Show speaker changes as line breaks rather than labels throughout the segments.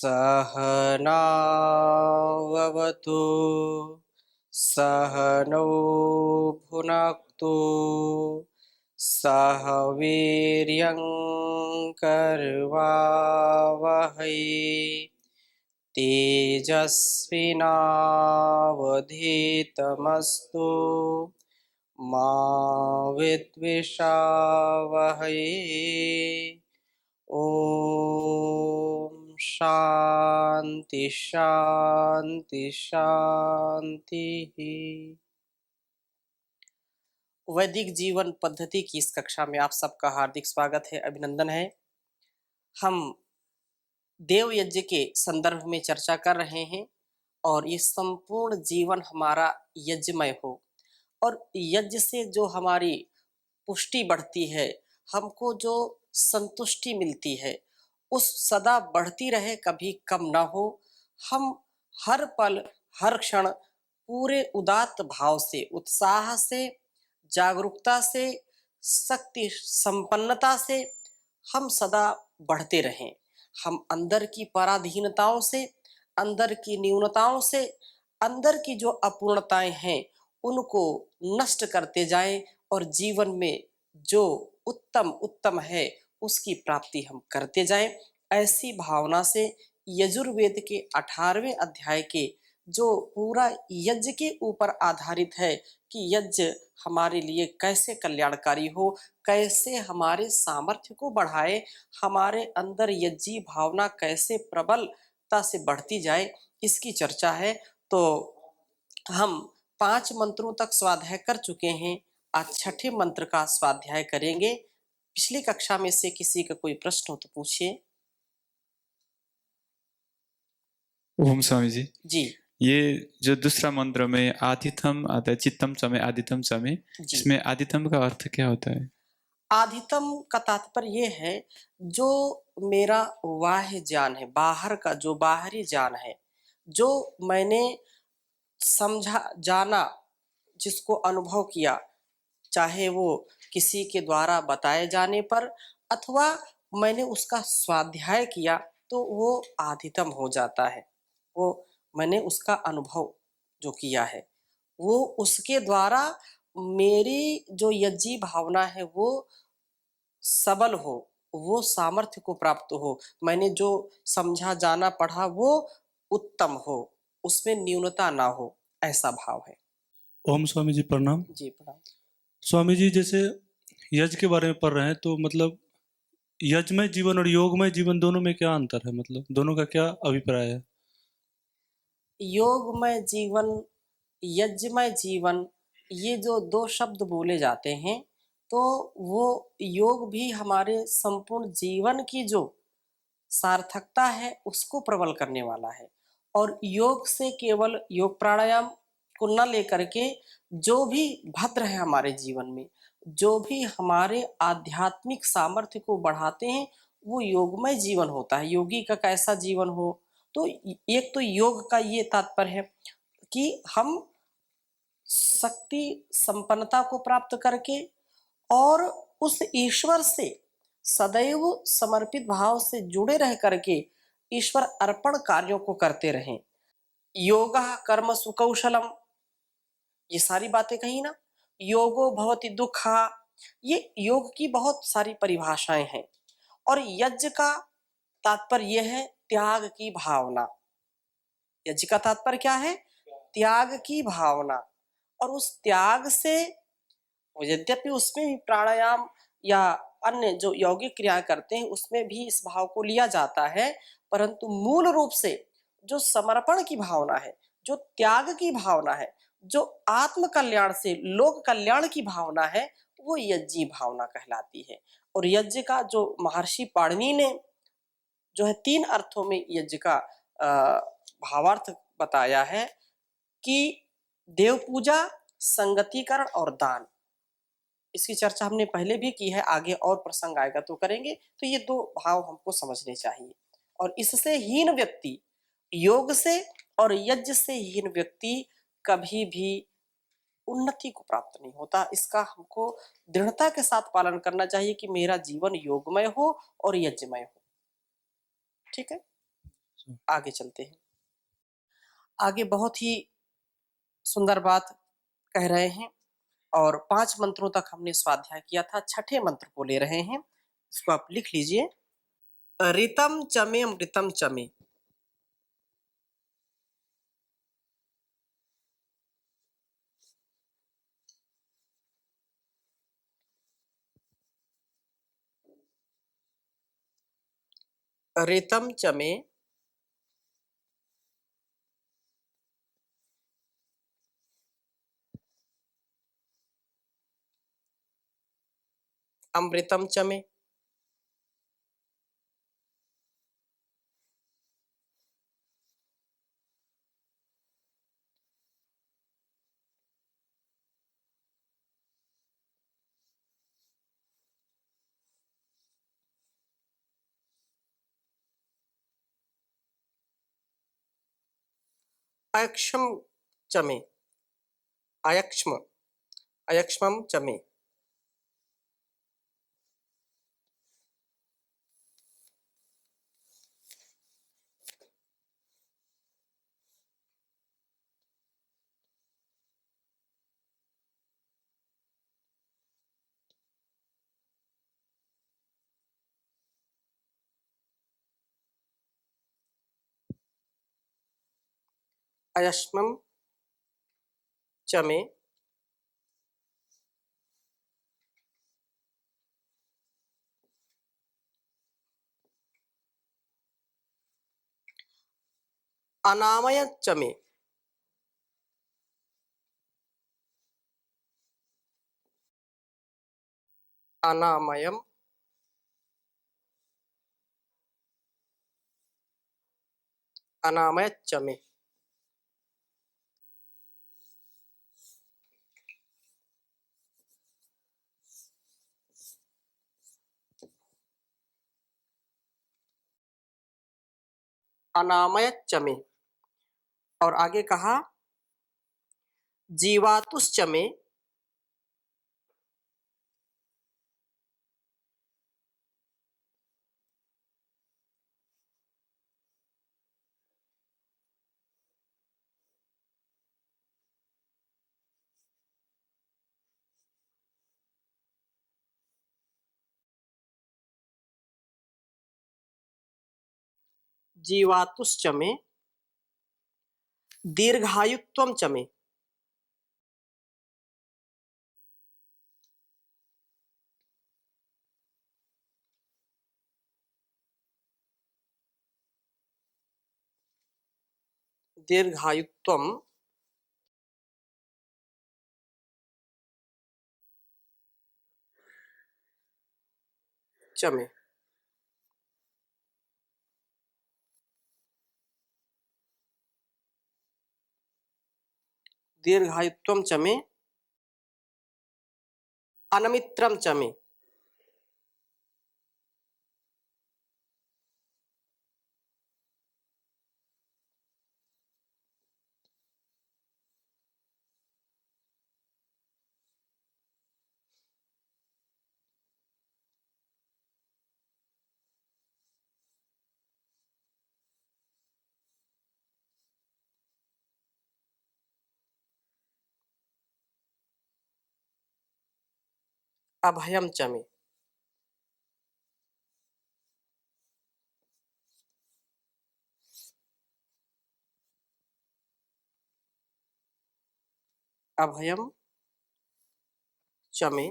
सहनाववतु सहनौ भुनक्तु सह वीर्यं करवावहै तेजस्विनावधीतमस्तु मा विद्विषावहै। ओम शांति शांति शांति। वैदिक जीवन पद्धति की इस कक्षा में आप सबका हार्दिक स्वागत है, अभिनंदन है। हम देव यज्ञ के संदर्भ में चर्चा कर रहे हैं और ये संपूर्ण जीवन हमारा यज्ञमय हो और यज्ञ से जो हमारी पुष्टि बढ़ती है, हमको जो संतुष्टि मिलती है, उस सदा बढ़ती रहे, कभी कम ना हो। हम हर पल हर क्षण पूरे उदात्त भाव से, उत्साह से, जागरूकता से, शक्ति संपन्नता से हम सदा बढ़ते रहें। हम अंदर की पराधीनताओं से, अंदर की न्यूनताओं से, अंदर की जो अपूर्णताएं हैं उनको नष्ट करते जाएं और जीवन में जो उत्तम उत्तम है उसकी प्राप्ति हम करते जाएं। ऐसी भावना से यजुर्वेद के 18वें अध्याय के जो पूरा यज्ञ के ऊपर आधारित है कि यज्ञ हमारे लिए कैसे कल्याणकारी हो, कैसे हमारे सामर्थ्य को बढ़ाए, हमारे अंदर यज्ञी भावना कैसे प्रबलता से बढ़ती जाए, इसकी चर्चा है। तो हम 5 मंत्रों तक स्वाध्याय कर चुके हैं, आज छठे मंत्र का स्वाध्याय करेंगे। पिछली कक्षा में से किसी का कोई प्रश्न हो तो पूछिए।
ओम स्वामी जी,
जी
ये जो दूसरा मंत्र में आदितम आता है, चित्तम समय आदितम समय,
जी।
इसमें आदितम का अर्थ क्या होता है?
आदितम का तात्पर्य ये है जो मेरा बाह्य ज्ञान है, बाहर का जो बाहरी ज्ञान है, जो मैंने समझा जाना, जिसको अनुभव किया, चाहे वो किसी के द्वारा बताए जाने पर अथवा मैंने उसका स्वाध्याय किया, तो वो आदितम हो जाता है। वो मैंने उसका अनुभव जो किया है, वो उसके द्वारा मेरी जो यज्ञी भावना है वो सबल हो, वो सामर्थ्य को प्राप्त हो, मैंने जो समझा जाना पढ़ा वो उत्तम हो, उसमें न्यूनता ना हो, ऐसा भाव है।
ओम स्वामी जी प्रणाम।
जी प्रणाम।
स्वामी जी, जैसे यज्ञ के बारे में पढ़ रहे हैं तो मतलब यज्ञमय जीवन और योगमय जीवन दोनों में क्या अंतर है, मतलब दोनों का क्या अभिप्राय है?
योगमय जीवन, यज्ञमय जीवन, ये जो दो शब्द बोले जाते हैं, तो वो योग भी हमारे संपूर्ण जीवन की जो सार्थकता है उसको प्रबल करने वाला है। और योग से केवल योग प्राणायाम को न लेकर के जो भी भद्र है हमारे जीवन में, जो भी हमारे आध्यात्मिक सामर्थ्य को बढ़ाते हैं, वो योगमय जीवन होता है। योगी का कैसा जीवन हो, तो एक तो योग का ये तात्पर्य है कि हम शक्ति संपन्नता को प्राप्त करके और उस ईश्वर से सदैव समर्पित भाव से जुड़े रह करके ईश्वर अर्पण कार्यों को करते रहें। योगः कर्म सुकौशलम, ये सारी बातें कही ना। योगो भवति दुःखा, ये योग की बहुत सारी परिभाषाएं हैं। और यज्ञ का तात्पर्य यह है त्याग की भावना। यज्ञ का तात्पर्य क्या है? त्याग की भावना। और उस त्याग से, यद्यपि उसमें भी प्राणायाम या अन्य जो यौगिक क्रिया करते हैं उसमें भी इस भाव को लिया जाता है, परंतु मूल रूप से जो समर्पण की भावना है, जो त्याग की भावना है, जो आत्म कल्याण से लोक कल्याण की भावना है, वो यज्ञी भावना कहलाती है। और यज्ञ का जो महर्षि पाणिनि ने जो है 3 अर्थों में यज्ञ का भावार्थ बताया है कि देव पूजा, संगतिकरण और दान। इसकी चर्चा हमने पहले भी की है, आगे और प्रसंग आएगा तो करेंगे। तो ये 2 भाव हमको समझने चाहिए। और इससे हीन व्यक्ति, योग से और यज्ञ से हीन व्यक्ति कभी भी उन्नति को प्राप्त नहीं होता। इसका हमको दृढ़ता के साथ पालन करना चाहिए कि मेरा जीवन योगमय हो और यज्ञमय हो। ठीक है।
अच्छा।
आगे चलते हैं। आगे बहुत ही सुंदर बात कह रहे हैं और 5 मंत्रों तक हमने स्वाध्याय किया था। छठे मंत्र को ले रहे हैं, इसको आप लिख लीजिए। ऋतम चमे अमृतम चमे। ऋतम चमे अमृतम चमे। अयक्ष्म चमे। अयक्ष्म अयक्ष्मम चमे। अयक्ष्मम चमे। अनामय चमे। अनामयम अनामय चमे। अनामय चमे। और आगे कहा जीवातुश्चमे। जीवातुश्चमे। दीर्घायुत्वम चमे। दीर्घायुत्वम चमे। दीर्घायुत्वम चमे। अनमित्रम चमे। अभयम चमे। अभयम चमे।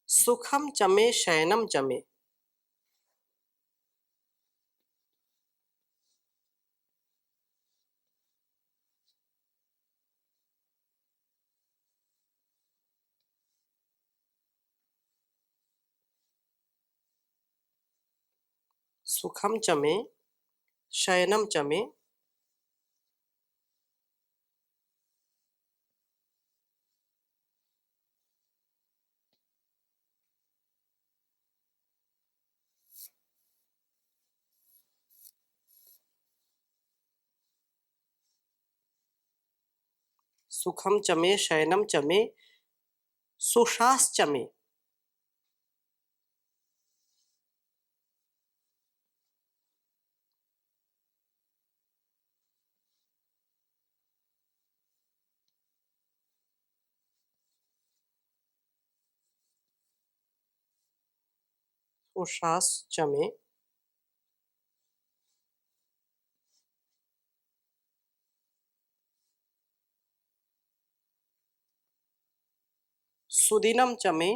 सुखम चमे शयनम चमे। सुखम चमे शयनम चमे। सुखम चमे शयनम चमे सुशास चमे। सुशास चमे सुदिनम चमे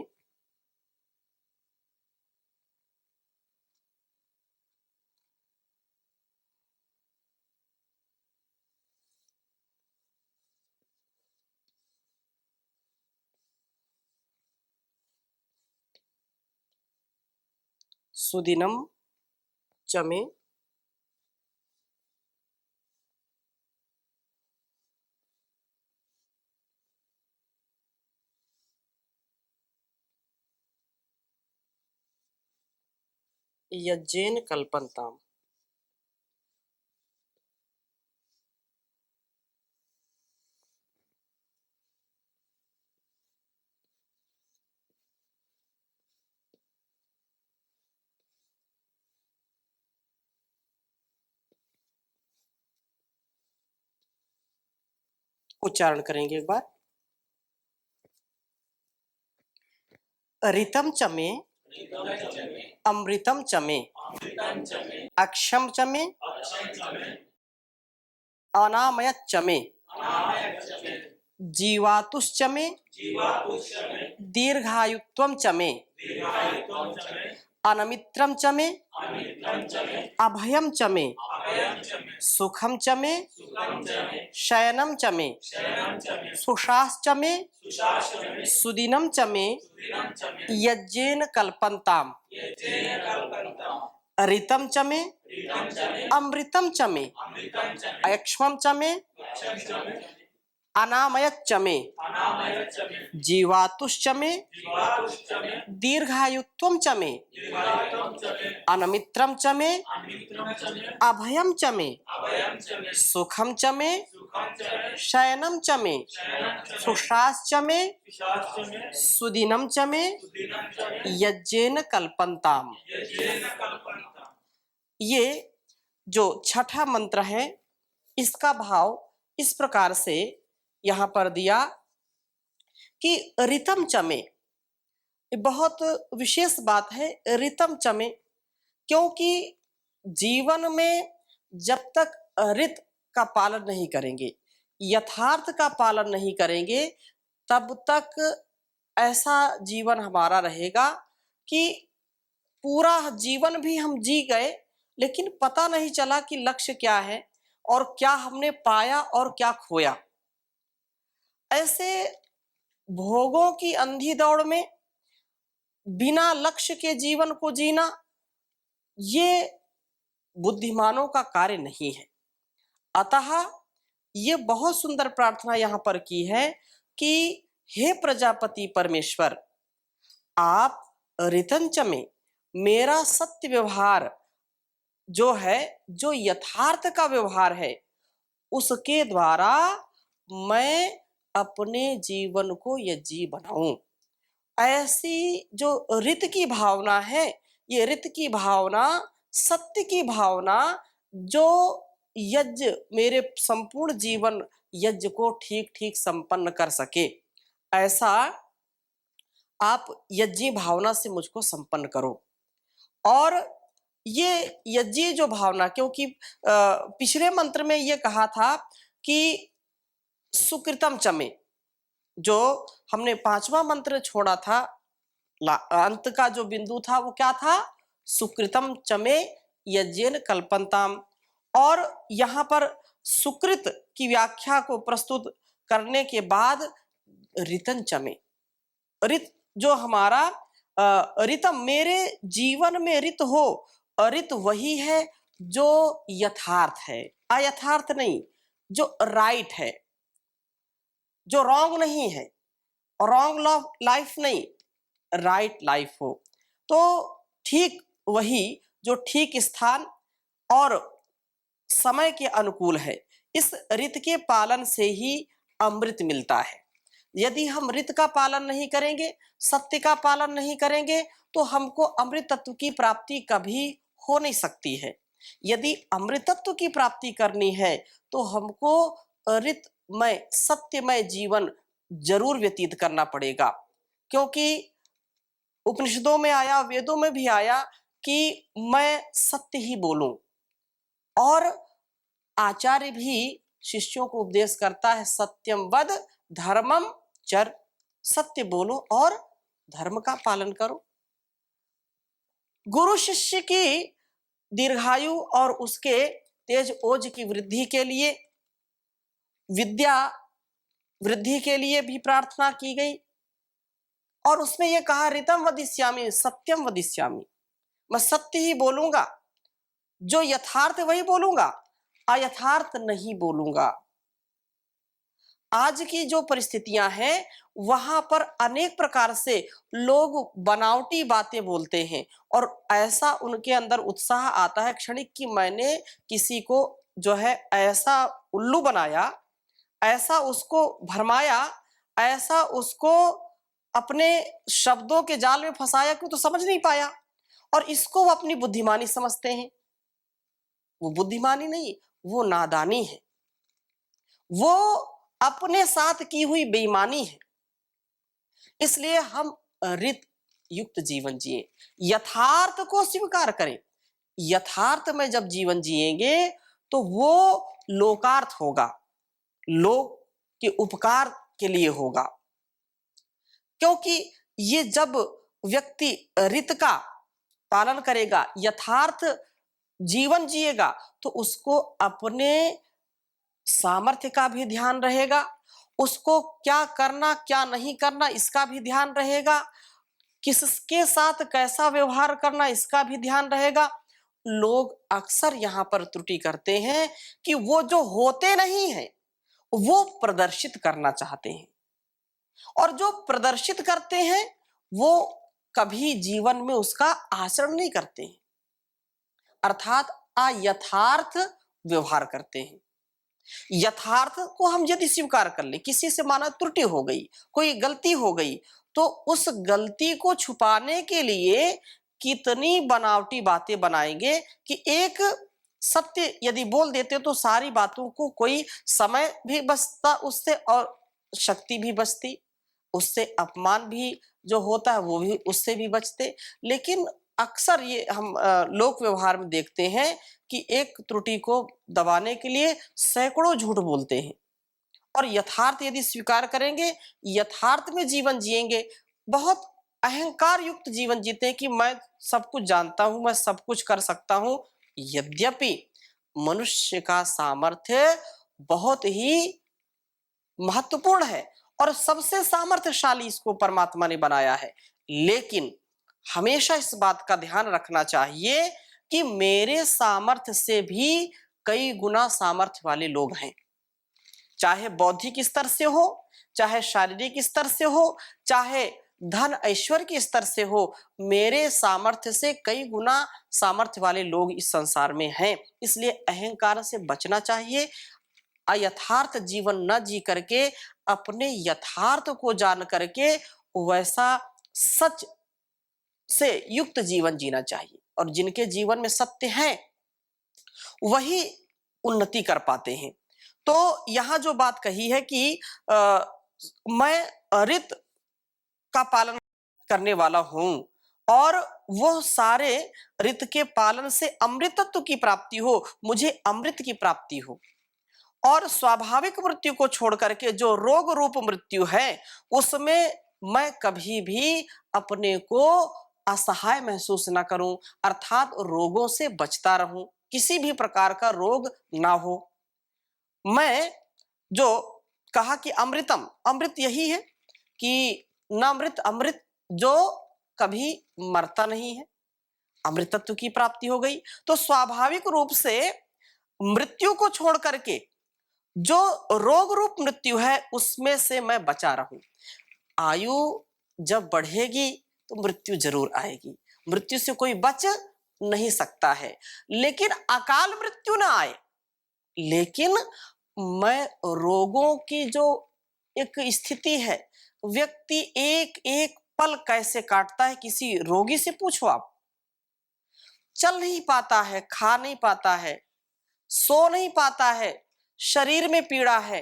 सुदिनम चमे यज्ञेन कल्पन्ताम्। उच्चारण करेंगे एक बार। ऋतम चमे अमृतम चमे अक्षम चमे अनामयत चमे जीवातुश्चमे दीर्घायुत्वम चमे अनमित्रम चमे अभयम चमे सुखम चमे शयनम चमे सुशास चमे सुदिनम चमे यज्ञेन कल्पन्ताम्। ऋतम चमे अमृतम चमे अयक्ष्मम चमे अनामयत चमे जीवातुश्चमे दीर्घायुत्वम चमे अनमित्रम चमे अभयम चमे सुखम चमे शयनम चमे सुशास चमे सुदिनम चमे यज्ञेन कल्पन्ताम्। ये जो छठा मंत्र है इसका भाव इस प्रकार से यहाँ पर दिया कि ऋतम चमे, बहुत विशेष बात है ऋतम चमे, क्योंकि जीवन में जब तक ऋत का पालन नहीं करेंगे, यथार्थ का पालन नहीं करेंगे, तब तक ऐसा जीवन हमारा रहेगा कि पूरा जीवन भी हम जी गए लेकिन पता नहीं चला कि लक्ष्य क्या है और क्या हमने पाया और क्या खोया। ऐसे भोगों की अंधी दौड़ में बिना लक्ष्य के जीवन को जीना ये बुद्धिमानों का कार्य नहीं है। अतः ये बहुत सुंदर प्रार्थना यहाँ पर की है कि हे प्रजापति परमेश्वर, आप ऋतंच में मेरा सत्य व्यवहार जो है, जो यथार्थ का व्यवहार है, उसके द्वारा मैं अपने जीवन को यज्ञ बनाऊं। ऐसी जो ऋत की भावना है, ये ऋत की भावना, सत्य की भावना, जो यज्ञ मेरे संपूर्ण जीवन यज्ञ को ठीक ठीक संपन्न कर सके, ऐसा आप यज्ञ भावना से मुझको संपन्न करो। और ये यज्ञ जो भावना, क्योंकि पिछले मंत्र में ये कहा था कि सुकृतम चमे, जो हमने पांचवा मंत्र छोड़ा था, अंत का जो बिंदु था वो क्या था, सुकृतम चमे यज्ञेन कल्पन्ताम्। और यहाँ पर सुकृत की व्याख्या को प्रस्तुत करने के बाद ऋतन चमे, ऋत जो हमारा ऋतम, मेरे जीवन में ऋत हो, ऋत वही है जो यथार्थ है, अयथार्थ नहीं, जो राइट है, जो रॉन्ग नहीं है, रॉन्ग लाइफ नहीं, राइट लाइफ हो। तो ठीक वही जो ठीक स्थान और समय के अनुकूल है, इस ऋत के पालन से ही अमृत मिलता है। यदि हम ऋत का पालन नहीं करेंगे, सत्य का पालन नहीं करेंगे, तो हमको अमृत तत्व की प्राप्ति कभी हो नहीं सकती है। यदि अमृत तत्व की प्राप्ति करनी है तो हमको ऋतमय सत्यमय जीवन जरूर व्यतीत करना पड़ेगा, क्योंकि उपनिषदों में आया, वेदों में भी आया कि मैं सत्य ही बोलूं। और आचार्य भी शिष्यों को उपदेश करता है, सत्यम वद धर्मम चर, सत्य बोलो और धर्म का पालन करो। गुरु शिष्य की दीर्घायु और उसके तेज ओज की वृद्धि के लिए, विद्या वृद्धि के लिए भी प्रार्थना की गई। और उसमें यह कहा, ऋतम वदिष्यामि सत्यम वदिष्यामि, मैं सत्य ही बोलूंगा, जो यथार्थ वही बोलूंगा, अयथार्थ नहीं बोलूंगा। आज की जो परिस्थितियां हैं वहां पर अनेक प्रकार से लोग बनावटी बातें बोलते हैं और ऐसा उनके अंदर उत्साह आता है क्षणिक कि मैंने किसी को जो है ऐसा उल्लू बनाया, ऐसा उसको भरमाया, ऐसा उसको अपने शब्दों के जाल में फंसाया कि तो समझ नहीं पाया, और इसको वो अपनी बुद्धिमानी समझते हैं। वो बुद्धिमानी नहीं, वो नादानी है, वो अपने साथ की हुई बेईमानी है। इसलिए हम ऋत युक्त जीवन जिए, यथार्थ को स्वीकार करें। यथार्थ में जब जीवन जिएंगे तो वो लोकार्थ होगा, लोक के उपकार के लिए होगा। क्योंकि ये जब व्यक्ति ऋत का पालन करेगा, यथार्थ जीवन जिएगा, तो उसको अपने सामर्थ्य का भी ध्यान रहेगा, उसको क्या करना क्या नहीं करना इसका भी ध्यान रहेगा, किसके साथ कैसा व्यवहार करना इसका भी ध्यान रहेगा। लोग अक्सर यहाँ पर त्रुटि करते हैं कि वो जो होते नहीं हैं वो प्रदर्शित करना चाहते हैं, और जो प्रदर्शित करते हैं वो कभी जीवन में उसका आचरण नहीं करते हैं, अर्थात अयथार्थ व्यवहार करते हैं। यथार्थ को हम यदि स्वीकार कर लें, किसी से माना त्रुटि हो गई, कोई गलती हो गई, तो उस गलती को छुपाने के लिए कितनी बनावटी बातें बनाएंगे कि एक सत्य यदि बोल देते तो सारी बातों को कोई समय भी बचता उससे और शक्ति भी बचती, उससे अपमान भी जो होता है वो भी उससे भी बचते। लेकिन अक्सर ये हम लोक व्यवहार में देखते हैं कि एक त्रुटि को दबाने के लिए सैकड़ों झूठ बोलते हैं, और यथार्थ यदि स्वीकार करेंगे, यथार्थ में जीवन जिएंगे, बहुत अहंकार युक्त जीवन जीते हैं कि मैं सब कुछ जानता हूं, मैं सब कुछ कर सकता हूं। यद्यपि मनुष्य का सामर्थ्य बहुत ही महत्वपूर्ण है और सबसे सामर्थ्यशाली इसको परमात्मा ने बनाया है, लेकिन हमेशा इस बात का ध्यान रखना चाहिए कि मेरे सामर्थ्य से भी कई गुना सामर्थ्य वाले लोग हैं, चाहे बौद्धिक स्तर से हो, चाहे शारीरिक स्तर से हो, चाहे धन ऐश्वर्य के स्तर से हो, मेरे सामर्थ्य से कई गुना सामर्थ्य वाले लोग इस संसार में हैं। इसलिए अहंकार से बचना चाहिए, अयथार्थ जीवन न जी करके अपने यथार्थ को जान करके वैसा सच से युक्त जीवन जीना चाहिए, और जिनके जीवन में सत्य है वही उन्नति कर पाते हैं। तो यहाँ जो बात कही है कि मैं ऋत का पालन करने वाला हूं और वह सारे ऋत के पालन से अमृतत्व की प्राप्ति हो, मुझे अमृत की प्राप्ति हो, और स्वाभाविक मृत्यु को छोड़ करके जो रोग रूप मृत्यु है उसमें मैं कभी भी अपने को असहाय महसूस ना करूं, अर्थात रोगों से बचता रहूं, किसी भी प्रकार का रोग ना हो। मैं जो कहा कि अमृतम, अमृत यही है कि न अमृत, अमृत जो कभी मरता नहीं है, अमृतत्व की प्राप्ति हो गई। तो स्वाभाविक रूप से मृत्यु को छोड़ करके जो रोग रूप मृत्यु है उसमें से मैं बचा रहूं। आयु जब बढ़ेगी तो मृत्यु जरूर आएगी, मृत्यु से कोई बच नहीं सकता है, लेकिन अकाल मृत्यु ना आए, लेकिन मैं रोगों की जो एक स्थिति है। व्यक्ति एक एक पल कैसे काटता है, किसी रोगी से पूछो आप। चल नहीं पाता है, खा नहीं पाता है, सो नहीं पाता है, शरीर में पीड़ा है,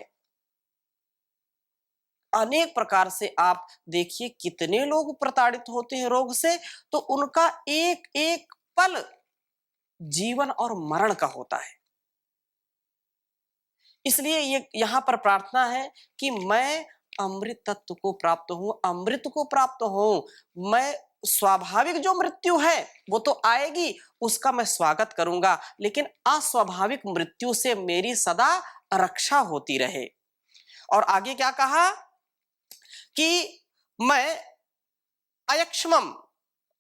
अनेक प्रकार से आप देखिए कितने लोग प्रताड़ित होते हैं रोग से। तो उनका एक एक पल जीवन और मरण का होता है। इसलिए ये यहाँ पर प्रार्थना है कि मैं अमृत तत्व को प्राप्त हूं, अमृत को प्राप्त हूं। मैं स्वाभाविक जो मृत्यु है वो तो आएगी, उसका मैं स्वागत करूंगा, लेकिन अस्वाभाविक मृत्यु से मेरी सदा रक्षा होती रहे। और आगे क्या कहा कि मैं अयक्ष्मम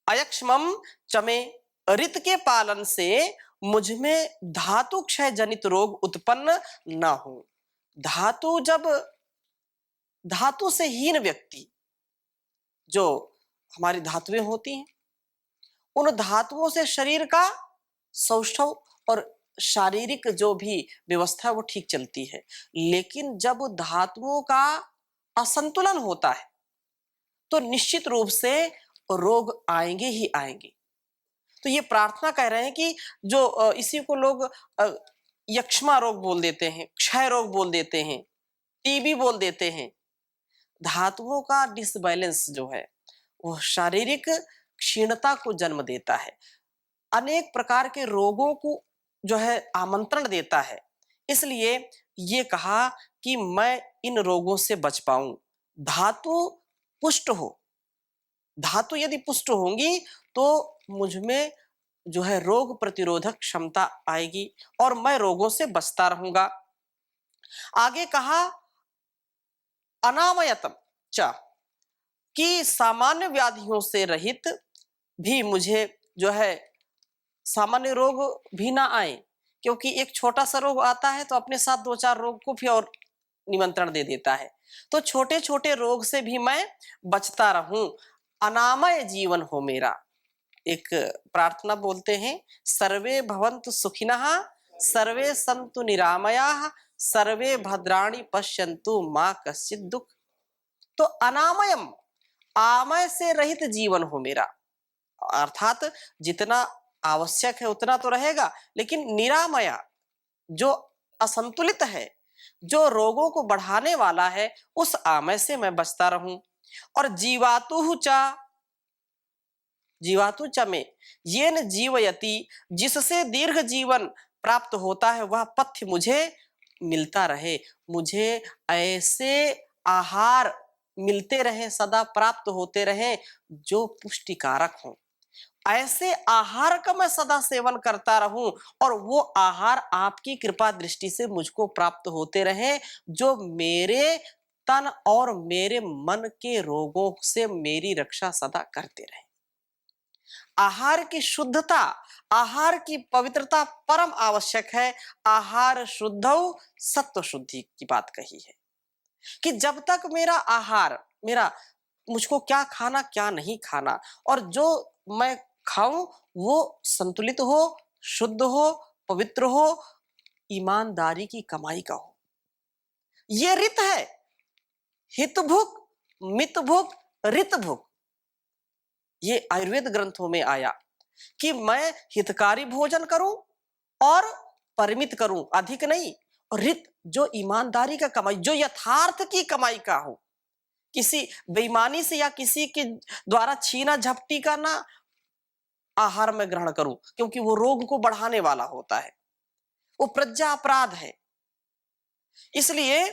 अयक्ष्मम चमे, ऋत के पालन से मुझ में धातु क्षय जनित रोग उत्पन्न न हो। धातु जब धातु से हीन व्यक्ति, जो हमारी धातुएं होती हैं, उन धातुओं से शरीर का सौष्ठव और शारीरिक जो भी व्यवस्था है वो ठीक चलती है। लेकिन जब धातुओं का असंतुलन होता है तो निश्चित रूप से रोग आएंगे ही आएंगे। तो ये प्रार्थना कह रहे हैं कि जो इसी को लोग यक्ष्मा रोग बोल देते हैं, क्षय रोग बोल देते हैं, टीबी बोल देते हैं। धातुओं का डिसबैलेंस जो है वो शारीरिक क्षीणता को जन्म देता है, अनेक प्रकार के रोगों को जो है आमंत्रण देता है। इसलिए ये कहा कि मैं इन रोगों से बच पाऊं। धातु पुष्ट हो, धातु यदि पुष्ट होंगी तो मुझ में जो है रोग प्रतिरोधक क्षमता आएगी और मैं रोगों से बचता रहूंगा। आगे कहा अनामयतम च, कि सामान्य व्याधियों से रहित भी मुझे जो है सामान्य रोग भी ना आए, क्योंकि एक छोटा सा रोग आता है तो अपने साथ दो चार रोग को भी और निमंत्रण दे देता है। तो छोटे छोटे रोग से भी मैं बचता रहूं, अनामय जीवन हो मेरा। एक प्रार्थना बोलते हैं, सर्वे भवन्तु सुखिनः, सर्वे सन्तु निरामयाः, सर्वे भद्राणि पश्यन्तु मा कश्चित् दुःख। तो अनामयम, आमय से रहित जीवन हो मेरा, अर्थात जितना आवश्यक है उतना तो रहेगा, लेकिन निरामया, जो असंतुलित है, जो रोगों को बढ़ाने वाला है, उस आमय से मैं बचता रहूं। और जीवातु च में ये न जीवयति, जिससे दीर्घ जीवन प्राप्त होता है वह पथ्य मुझे मिलता रहे। मुझे ऐसे आहार मिलते रहे, सदा प्राप्त होते रहे जो पुष्टिकारक हों। ऐसे आहार का मैं सदा सेवन करता रहूं और वो आहार आपकी कृपा दृष्टि से मुझको प्राप्त होते रहे, जो मेरे तन और मेरे मन के रोगों से मेरी रक्षा सदा करते रहे। आहार की शुद्धता, आहार की पवित्रता परम आवश्यक है। आहार शुद्धौ सत्व शुद्धि की बात कही है कि जब तक मेरा आहार, मेरा मुझको क्या खाना क्या नहीं खाना, और जो मैं खाऊं वो संतुलित हो, शुद्ध हो, पवित्र हो, ईमानदारी की कमाई का हो। ये रित है, हित भुक, मित भुक, रित भुक। ये आयुर्वेद ग्रंथों में आया कि मैं हितकारी भोजन करूं और परिमित करूं, अधिक नहीं। और रित, जो ईमानदारी का कमाई, जो यथार्थ की कमाई का हो, किसी बेईमानी से या किसी के द्वारा छीना झपटी का ना आहार में ग्रहण करूं, क्योंकि वो रोग को बढ़ाने वाला होता है, वो प्रज्ञा अपराध है। इसलिए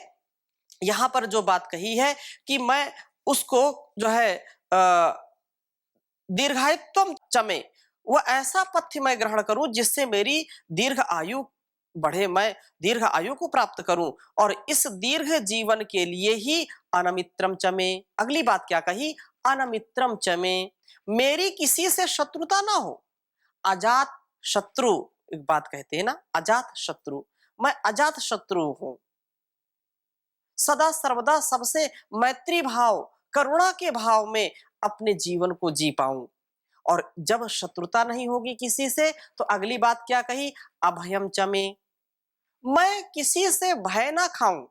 यहां पर जो बात कही है कि मैं उसको जो है दीर्घायुत्वम चमे, वह ऐसा पथ्य मैं ग्रहण करूं जिससे मेरी दीर्घ आयु बढ़े, मैं दीर्घ आयु को प्राप्त करूं। और इस दीर्घ जीवन के लिए ही अनमित्रम चमे, अगली बात क्या कही, अनमित्रम चमे, मेरी किसी से शत्रुता ना हो। अजात शत्रु, एक बात कहते हैं ना, अजात शत्रु, मैं अजात शत्रु हूं। सदा सर्वदा सबसे मैत्री भाव, करुणा के भाव में अपने जीवन को जी पाऊं। और जब शत्रुता नहीं होगी किसी से, तो अगली बात क्या कही, अभयम चमे, मैं किसी से भय ना खाऊं,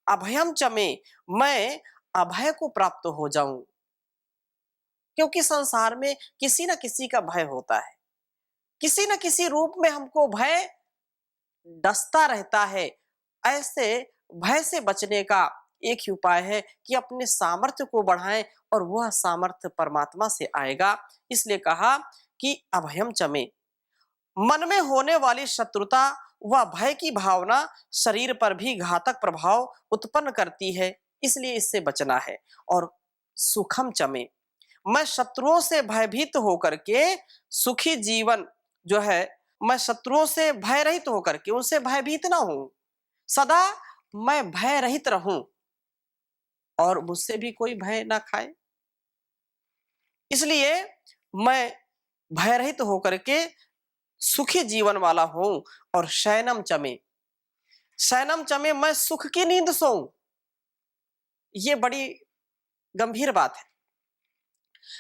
अभयम च मे, मैं अभय को प्राप्त हो जाऊं। क्योंकि संसार में किसी न किसी का भय होता है, किसी न किसी रूप में हमको भय डसता रहता है। ऐसे भय से बचने का एक ही उपाय है कि अपने सामर्थ्य को बढ़ाएं, और वह सामर्थ्य परमात्मा से आएगा। इसलिए कहा कि अभयम चमे, मन में होने वाली शत्रुता व भय की भावना शरीर पर भी घातक प्रभाव उत्पन्न करती है, इसलिए इससे बचना है। और सुखम चमे, मैं शत्रुओं से भयभीत होकर के सुखी जीवन जो है, मैं शत्रुओं से भय रहित होकर के उनसे भयभीत ना हूं, सदा मैं भय रहित रहूं और मुझसे भी कोई भय ना खाए। इसलिए मैं भय रहित होकर के सुखी जीवन वाला हूं। और शयनम चमे, शयनम चमे, मैं सुख की नींद सोऊं। ये बड़ी गंभीर बात है,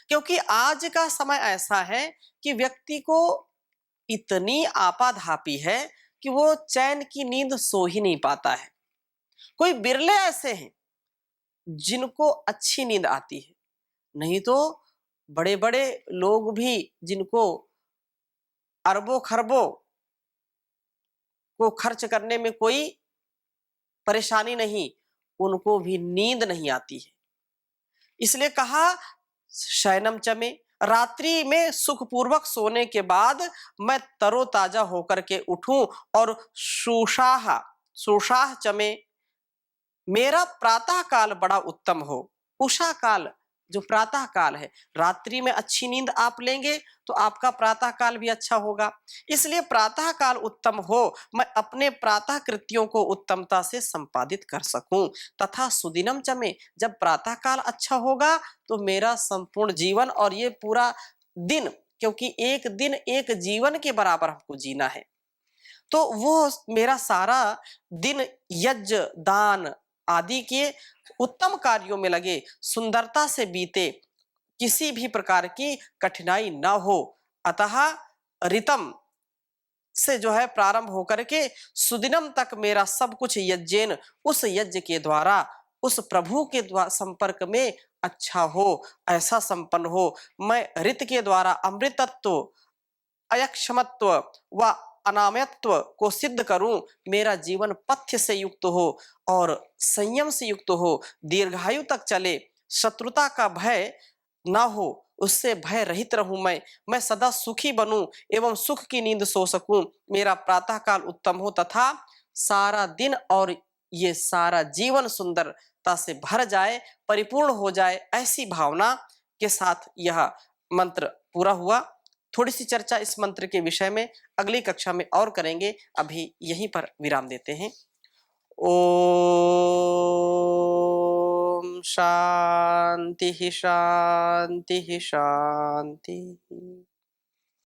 क्योंकि आज का समय ऐसा है कि व्यक्ति को इतनी आपाधापी है कि वो चैन की नींद सो ही नहीं पाता है। कोई बिरले ऐसे हैं जिनको अच्छी नींद आती है, नहीं तो बड़े बड़े लोग भी जिनको अरबों खरबों को खर्च करने में कोई परेशानी नहीं, उनको भी नींद नहीं आती है। इसलिए कहा शयनम चमे, रात्रि में सुखपूर्वक सोने के बाद मैं तरोताजा होकर के उठूं। और सुषाह, सुषाह चमे, मेरा प्रातः काल बड़ा उत्तम हो। उषा काल जो प्रातः काल है, रात्रि में अच्छी नींद आप लेंगे तो आपका प्रातः काल भी अच्छा होगा। इसलिए प्रातः काल उत्तम हो, मैं अपने प्रातः कृत्यों को उत्तमता से संपादित कर सकूं। तथा सुदिनम चमे, जब प्रातः काल अच्छा होगा तो मेरा संपूर्ण जीवन और ये पूरा दिन, क्योंकि एक दिन एक जीवन के बराबर हमको जीना है, तो वो मेरा सारा दिन यज्ञ दान आदि के उत्तम कार्यों में लगे, सुंदरता से बीते, किसी भी प्रकार की कठिनाई ना हो। अतः ऋतम से जो है प्रारंभ होकर के सुदिनम तक मेरा सब कुछ यज्ञेन, उस यज्ञ के द्वारा, उस प्रभु के द्वारा संपर्क में अच्छा हो, ऐसा संपन्न हो। मैं ऋत के द्वारा अमृतत्व, अयक्षमत्व व अनामयत्व को सिद्ध करूं, मेरा जीवन पथ्य से युक्त हो और संयम से युक्त हो, दीर्घायु तक चले, शत्रुता का भय ना हो, उससे भय रहित रहूं। मैं सदा सुखी बनूं एवं सुख की नींद सो सकूं, मेरा प्रातः काल उत्तम हो तथा सारा दिन और ये सारा जीवन सुंदरता से भर जाए, परिपूर्ण हो जाए, ऐसी भावना के साथ यह मंत्र पूरा हुआ। थोड़ी सी चर्चा इस मंत्र के विषय में अगली कक्षा में और करेंगे, अभी यहीं पर विराम देते हैं। ओम शांति शांति शांति।